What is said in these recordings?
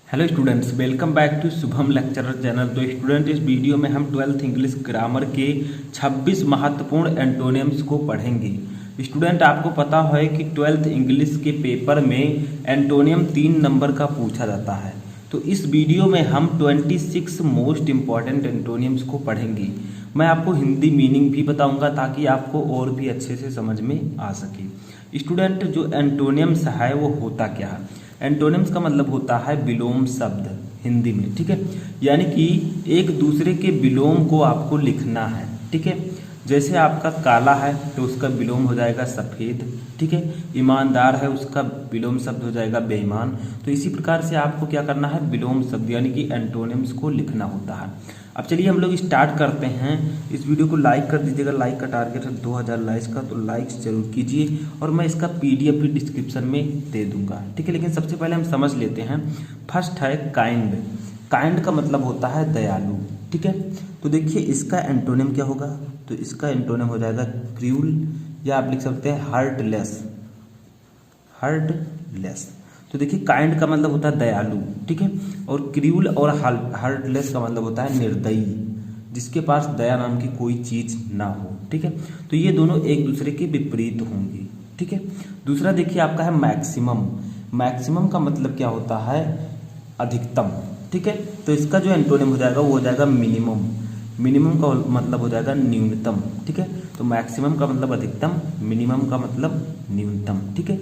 Hello students, welcome back to Shubham lecturer channel. तो student, इस video में हम 12th इंग्लिश ग्रामर के 26 महत्वपूर्ण एंटोनिम्स को पढ़ेंगे। स्टूडेंट, आपको पता है कि 12th इंग्लिश के पेपर में एंटोनियम 3 नंबर का पूछा जाता है। तो इस वीडियो में हम 26 मोस्ट इम्पॉर्टेंट एंटोनियम्स को पढ़ेंगे। मैं आपको हिंदी मीनिंग भी बताऊंगा ताकि आपको और भी अच्छे से समझ में आ सके। स्टूडेंट, जो एंटोनियम्स है वो होता क्या है? एंटोनिम्स का मतलब होता है विलोम शब्द हिंदी में, ठीक है। यानी कि एक दूसरे के विलोम को आपको लिखना है, ठीक है। जैसे आपका काला है तो उसका विलोम हो जाएगा सफ़ेद, ठीक है। ईमानदार है, उसका विलोम शब्द हो जाएगा बेईमान। तो इसी प्रकार से आपको क्या करना है, विलोम शब्द यानी कि एंटोनिम्स को लिखना होता है। अब चलिए हम लोग स्टार्ट करते हैं। इस वीडियो को लाइक कर दीजिएगा। लाइक का टारगेट है 2000 लाइक्स का, तो लाइक्स जरूर कीजिए और मैं इसका पीडीएफ भी डिस्क्रिप्शन में दे दूंगा, ठीक है। लेकिन सबसे पहले हम समझ लेते हैं। फर्स्ट है काइंड। काइंड का मतलब होता है दयालु, ठीक है। तो देखिए इसका एंटोनिम क्या होगा, तो इसका एंटोनिम हो जाएगा क्रूल, या आप लिख सकते हैं हार्टलेस। हार्टलेस। तो देखिए काइंड का मतलब होता है दयालु, ठीक है। और क्रूल और हार्टलेस का मतलब होता है निर्दयी, जिसके पास दया नाम की कोई चीज ना हो, ठीक है। तो ये दोनों एक दूसरे के विपरीत होंगे, ठीक है। दूसरा देखिए आपका है मैक्सिमम। मैक्सिमम का मतलब क्या होता है, अधिकतम, ठीक है। तो इसका जो एंटोनिम हो जाएगा वो हो जाएगा मिनिमम। मिनिमम का मतलब हो जाएगा न्यूनतम, ठीक है। तो मैक्सिमम का मतलब अधिकतम, मिनिमम का मतलब न्यूनतम, ठीक है।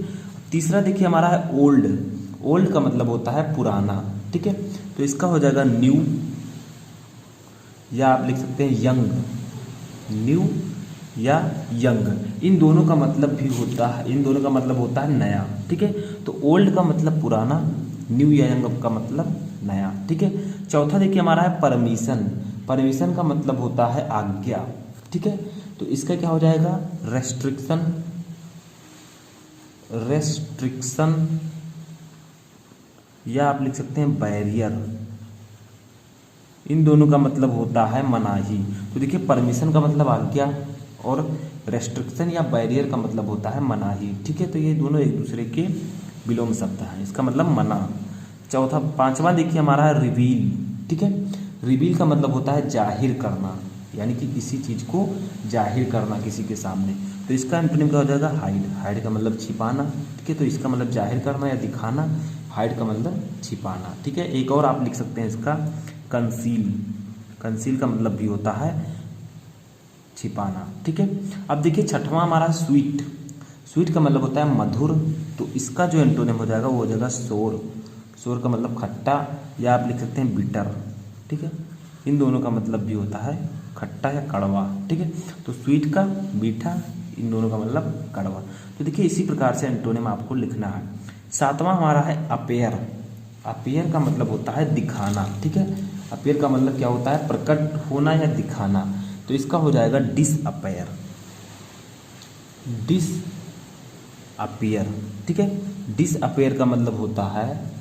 तीसरा देखिए हमारा है ओल्ड। ओल्ड का मतलब होता है पुराना, ठीक है। तो इसका हो जाएगा न्यू, या आप लिख सकते हैं यंग। न्यू या यंग, इन दोनों का मतलब भी होता है, इन दोनों का मतलब होता है नया, ठीक है। तो ओल्ड का मतलब पुराना, न्यू या यंग का मतलब नया, ठीक है। चौथा देखिए हमारा है परमिशन। परमिशन का मतलब होता है आज्ञा, ठीक है। तो इसका क्या हो जाएगा, रेस्ट्रिक्शन। रेस्ट्रिक्शन, या आप लिख सकते हैं बैरियर। इन दोनों का मतलब होता है मनाही। तो देखिए परमिशन का मतलब आज्ञा और रेस्ट्रिक्शन या बैरियर का मतलब होता है मनाही, ठीक है। तो ये दोनों एक दूसरे के विलोम शब्द हैं, इसका मतलब मना। चौथा पांचवा देखिए हमारा है रिवील, ठीक है। रिवील का मतलब होता है जाहिर करना, यानी कि किसी चीज को जाहिर करना किसी के सामने। तो इसका एंटोनिम क्या हो जाएगा, हाइड। हाइड का मतलब छिपाना, ठीक है। तो इसका मतलब जाहिर करना या दिखाना, हाइड का मतलब छिपाना, ठीक है। एक और आप लिख सकते हैं इसका कंसील। कंसील का मतलब भी होता है छिपाना, ठीक है। अब देखिए छठवां हमारा स्वीट। स्वीट का मतलब होता है मधुर। तो इसका जो एंटोनिम हो जाएगा वो हो जाएगा सोर। सोर का मतलब खट्टा, या आप लिख सकते हैं बिटर, ठीक है। इन दोनों का मतलब भी होता है खट्टा या कड़वा, ठीक है। तो स्वीट का मीठा, इन दोनों का मतलब कड़वा। तो देखिए इसी प्रकार से एंटोनिम आपको लिखना है। सातवां हमारा है अपेयर। अपेयर का मतलब होता है दिखाना, ठीक है। अपेयर का मतलब क्या होता है, प्रकट होना या दिखाना। तो इसका हो जाएगा डिसअपेयर। डिस अपेयर, ठीक है। डिसअपेयर का मतलब होता है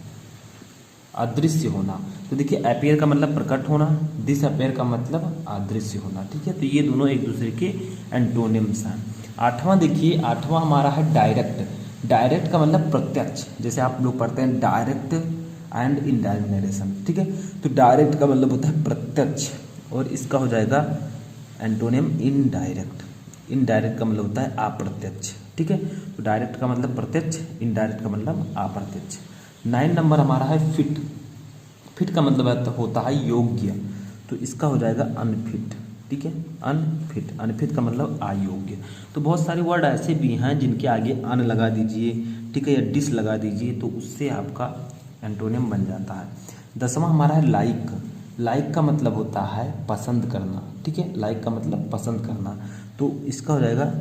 अदृश्य होना। तो देखिए अपेयर का मतलब प्रकट होना, डिसअपेयर का मतलब अदृश्य होना, ठीक है। तो ये दोनों एक दूसरे के एंटोनिम्स हैं। आठवां देखिए, आठवां हमारा है डायरेक्ट। डायरेक्ट का मतलब प्रत्यक्ष, जैसे आप लोग पढ़ते हैं डायरेक्ट एंड इनडायरेक्ट नरेशन, ठीक है। तो डायरेक्ट का मतलब होता है प्रत्यक्ष, और इसका हो जाएगा एंटोनिम इनडायरेक्ट। इनडायरेक्ट का मतलब होता है अप्रत्यक्ष, ठीक है। तो डायरेक्ट का मतलब प्रत्यक्ष, इनडायरेक्ट का मतलब अप्रत्यक्ष। 9 नंबर हमारा है फिट। फिट का मतलब होता है योग्य। तो इसका हो जाएगा अनफिट, ठीक है। अनफिट, अनफिट का मतलब अयोग्य। तो बहुत सारे वर्ड ऐसे भी हैं जिनके आगे अन लगा दीजिए, ठीक है, या डिस लगा दीजिए, तो उससे आपका एंटोनियम बन जाता है। 10वां हमारा है लाइक। लाइक का मतलब होता है पसंद करना, ठीक है। लाइक का मतलब पसंद करना। तो इसका हो जाएगा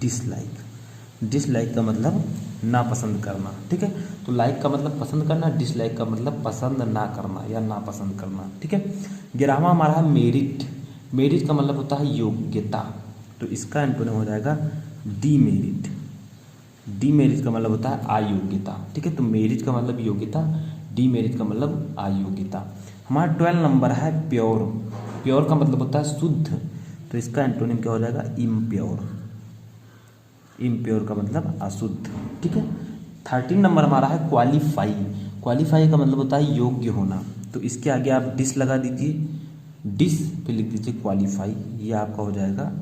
डिसलाइक। डिसलाइक का मतलब नापसंद करना, ठीक है। तो लाइक का मतलब पसंद करना, डिसलाइक का मतलब पसंद ना करना या नापसंद करना, ठीक है। 11वां हमारा है मेरिट। मेरिट का मतलब होता है योग्यता। तो इसका एंटोनिम हो जाएगा डीमेरिट। डीमेरिट का मतलब होता है अयोग्यता, ठीक है। तो मेरिट का मतलब योग्यता, डीमेरिट का मतलब अयोग्यता। हमारा 12 नंबर है प्योर। प्योर का मतलब होता है शुद्ध। तो इसका एंटोनिम क्या हो जाएगा, इम्प्योर। इम्प्योर का मतलब अशुद्ध, ठीक है। 13 नंबर हमारा है क्वालिफाई। क्वालिफाई का मतलब होता है योग्य होना, तो इसके आगे आप डिस लगा दीजिए, डिस फिर लिख दीजिए क्वालिफाई, ये आपका हो जाएगा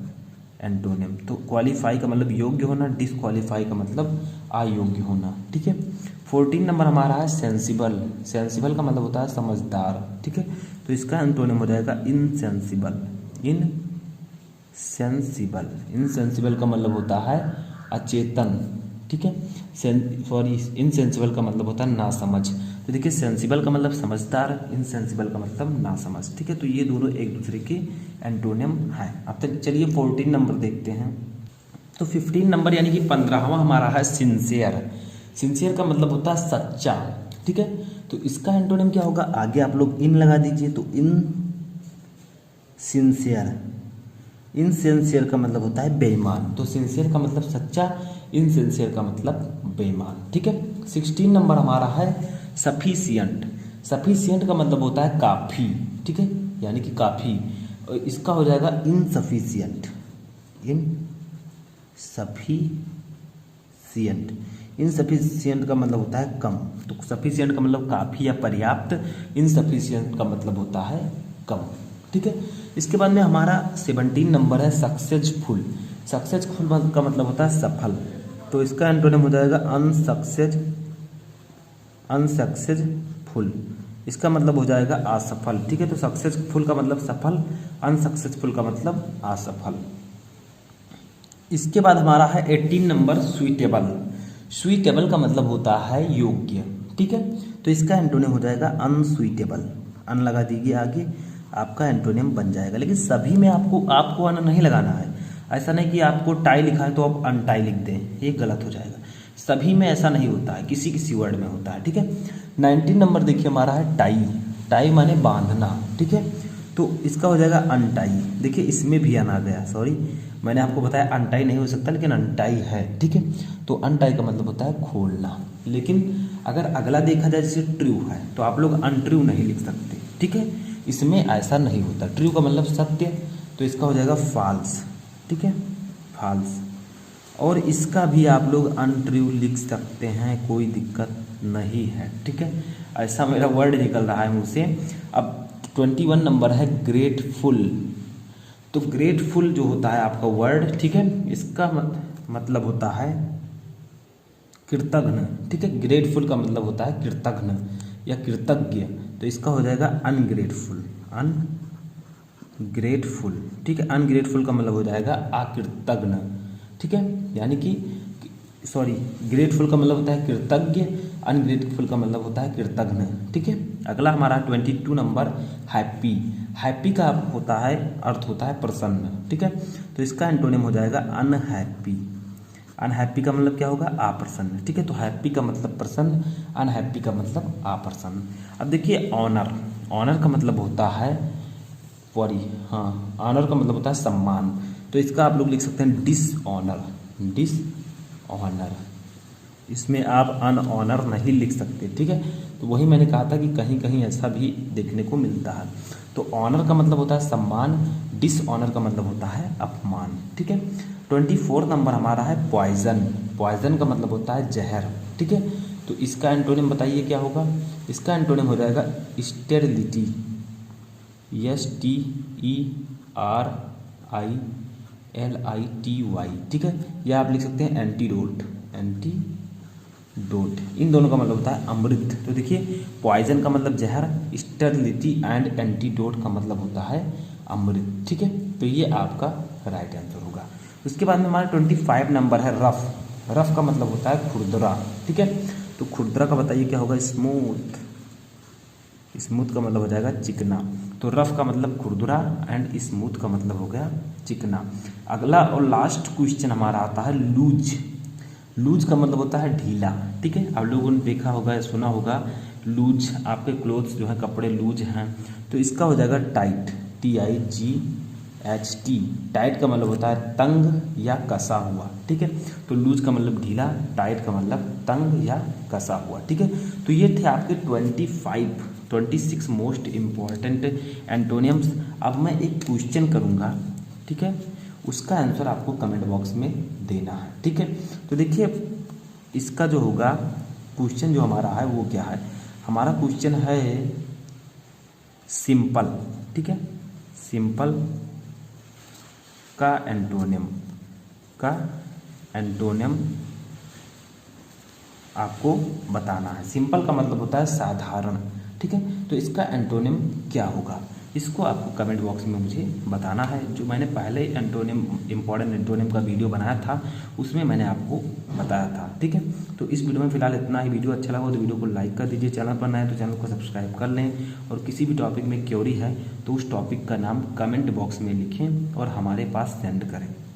एंटोनिम। तो क्वालिफाई का मतलब योग्य होना, डिसक्वालीफाई का मतलब अयोग्य होना, ठीक है। 14 नंबर हमारा है सेंसिबल। सेंसिबल का मतलब होता है समझदार, ठीक है। तो इसका एंटोनिम हो जाएगा इनसेंसिबल। इनसेंसिबल, इनसेंसिबल का मतलब होता है अचेतन, ठीक है। सॉरी, इनसेंसिबल का मतलब होता है नासमझ। तो देखिए सेंसिबल का मतलब समझदार, इनसेंसिबल का मतलब नासमझ, ठीक है। तो ये दोनों एक दूसरे के एंटोनिम हैं। अब तक चलिए 14 नंबर देखते हैं। तो 15 नंबर यानी कि 15वां हमारा है सिंसियर। सिंसियर का मतलब होता है सच्चा, ठीक है। तो इसका एंटोनिम क्या होगा, आगे आप लोग इन लगा दीजिए, तो इन सिंसियर। इनसिंसियर का मतलब होता है बेईमान। तो सिंसियर का मतलब सच्चा, इनसिंसियर का मतलब बेईमान, ठीक है। 16 नंबर हमारा है सफिशिएंट। सफिशिएंट का मतलब होता है काफ़ी, ठीक है, यानी कि काफ़ी। इसका हो जाएगा इनसफिशिएंट। इनसफिशिएंट, इनसफिशिएंट का मतलब होता है कम। तो सफिशिएंट का मतलब काफ़ी या पर्याप्त, इनसफिशिएंट का मतलब होता है कम, ठीक है। इसके बाद में हमारा 17 नंबर है सक्सेसफुल। सक्सेसफुल का मतलब होता है सफल। तो इसका एंटोनिम हो जाएगा अनसक्सेसफुल। इसका मतलब हो जाएगा असफल, ठीक है। तो सक्सेसफुल का मतलब सफल, अनसक्सेसफुल का मतलब असफल। इसके बाद हमारा है 18 नंबर सुइटेबल। सुइटेबल का मतलब होता है योग्य, ठीक है। तो इसका एंटोनिम हो जाएगा अनसुइटेबल। अन लगा दीजिए आगे, आपका एंटोनिम बन जाएगा। लेकिन सभी में आपको अन नहीं लगाना है। ऐसा नहीं कि आपको टाई लिखा है तो आप अनटाई लिख दें, ये गलत हो जाएगा। सभी में ऐसा नहीं होता है, किसी किसी वर्ड में होता है, ठीक है। 19 नंबर देखिए हमारा है टाई। टाई माने बांधना, ठीक है। तो इसका हो जाएगा अनटाई। देखिए इसमें भी अन आ गया, सॉरी, मैंने आपको बताया अनटाई नहीं हो सकता, लेकिन अनटाई है, ठीक है। तो अनटाई का मतलब होता है खोलना। लेकिन अगर अगला देखा जाए जैसे ट्रू है, तो आप लोग अनट्रू नहीं लिख सकते, ठीक है। इसमें ऐसा नहीं होता। ट्रू का मतलब सत्य, तो इसका हो जाएगा फॉल्स, ठीक है, फॉल्स। और इसका भी आप लोग अनट्रू लिख सकते हैं, कोई दिक्कत नहीं है, ठीक है। ऐसा मेरा वर्ड निकल रहा है मुँह से। अब 21 नंबर है ग्रेटफुल। तो ग्रेटफुल जो होता है आपका वर्ड, ठीक है, इसका मतलब होता है कृतज्ञ, ठीक है। ग्रेटफुल का मतलब होता है कृतज्ञ या कृतज्ञ। तो इसका हो जाएगा अनग्रेटफुल। अनग्रेटफुल, ठीक है। अनग्रेटफुल का मतलब हो जाएगा अकृतज्ञ, ठीक है। यानी कि सॉरी, ग्रेटफुल का मतलब होता है कृतज्ञ, अनग्रेटफुल का मतलब होता है कृतज्ञ, ठीक है। अगला हमारा 22 नंबर हैप्पी। हैप्पी का होता है, अर्थ होता है प्रसन्न, ठीक है। तो इसका एंटोनिम हो जाएगा अनहैप्पी। अनहैप्पी का मतलब क्या होगा, अप्रसन्न, ठीक है। तो हैप्पी का मतलब प्रसन्न, अनहैप्पी का मतलब अप्रसन्न। अब देखिए ऑनर। ऑनर का मतलब होता है सॉरी, हाँ, ऑनर का मतलब होता है सम्मान। तो इसका आप लोग लिख सकते हैं डिसऑनर। डिसऑनर, इसमें आप अनऑनर नहीं लिख सकते, ठीक है। तो वही मैंने कहा था कि कहीं कहीं ऐसा भी देखने को मिलता है। तो ऑनर का मतलब होता है सम्मान, डिसऑनर का मतलब होता है अपमान, ठीक है। 24 नंबर हमारा है पॉइजन। पॉइजन का मतलब होता है जहर, ठीक है। तो इसका एंटोनिम बताइए क्या होगा। इसका एंटोनिम हो जाएगा स्टेरिलिटी। STERILITY, ठीक है। या आप लिख सकते हैं एंटीडोट। एंटीडोट, इन दोनों का मतलब होता है अमृत। तो देखिए पॉइजन का मतलब जहर, स्टेरिलिटी एंड एंटीडोट का मतलब होता है अमृत, ठीक है। तो ये आपका राइट आंसर होगा। उसके बाद में हमारा 25 नंबर है रफ। रफ का मतलब होता है खुरदरा, ठीक है। तो खुरदरा का बताइए क्या होगा, स्मूथ। स्मूथ का मतलब हो जाएगा चिकना। तो रफ का मतलब खुरदुरा एंड स्मूथ का मतलब हो गया चिकना। अगला और लास्ट क्वेश्चन हमारा आता है लूज। लूज का मतलब होता है ढीला, ठीक है। आप लोगों ने देखा होगा, सुना होगा, लूज आपके क्लोथ्स जो है, कपड़े लूज हैं। तो इसका हो जाएगा टाइट। TIGHT। टाइट का मतलब होता है तंग या कसा हुआ, ठीक है। तो लूज का मतलब ढीला, टाइट का मतलब तंग या कसा हुआ, ठीक है। तो ये थे आपके 26 मोस्ट इम्पॉर्टेंट एंटोनियम्स। अब मैं एक क्वेश्चन करूँगा, ठीक है, उसका आंसर आपको कमेंट बॉक्स में देना है, ठीक है। तो देखिए इसका जो होगा क्वेश्चन जो हमारा है वो क्या है, हमारा क्वेश्चन है सिंपल, ठीक है, सिंपल का एंटोनिम आपको बताना है। सिंपल का मतलब होता है साधारण, ठीक है, तो इसका एंटोनिम क्या होगा, इसको आपको कमेंट बॉक्स में मुझे बताना है। जो मैंने पहले एंटोनिम, इम्पॉर्टेंट एंटोनिम का वीडियो बनाया था, उसमें मैंने आपको बताया था, ठीक है। तो इस वीडियो में फिलहाल इतना ही। वीडियो अच्छा लगा तो वीडियो को लाइक कर दीजिए, चैनल पर नए हैं तो चैनल को सब्सक्राइब कर लें, और किसी भी टॉपिक में क्वेरी है तो उस टॉपिक का नाम कमेंट बॉक्स में लिखें और हमारे पास सेंड करें।